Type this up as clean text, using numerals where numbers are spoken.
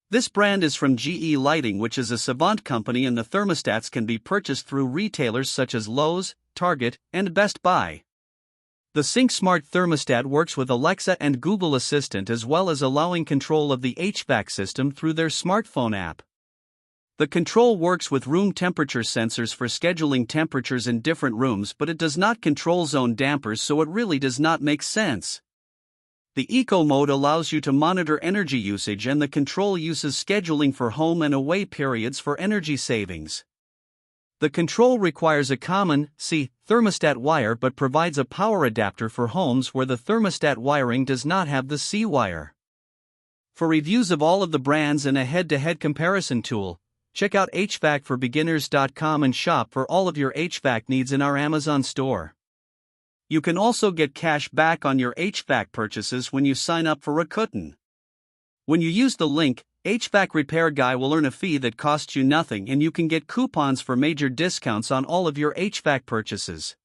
This brand is from GE Lighting, which is a Savant company, and the thermostats can be purchased through retailers such as Lowe's, Target, and Best Buy. The Cync Smart Thermostat works with Alexa and Google Assistant, as well as allowing control of the HVAC system through their smartphone app. The control works with room temperature sensors for scheduling temperatures in different rooms, but it does not control zone dampers, so it really does not make sense. The Eco mode allows you to monitor energy usage, and the control uses scheduling for home and away periods for energy savings. The control requires a common C thermostat wire but provides a power adapter for homes where the thermostat wiring does not have the C wire. For reviews of all of the brands and a head-to-head comparison tool, check out HvacRepairGuy.com and shop for all of your HVAC needs in our Amazon store. You can also get cash back on your HVAC purchases when you sign up for Rakuten. When you use the link, HVAC Repair Guy will earn a fee that costs you nothing, and you can get coupons for major discounts on all of your HVAC purchases.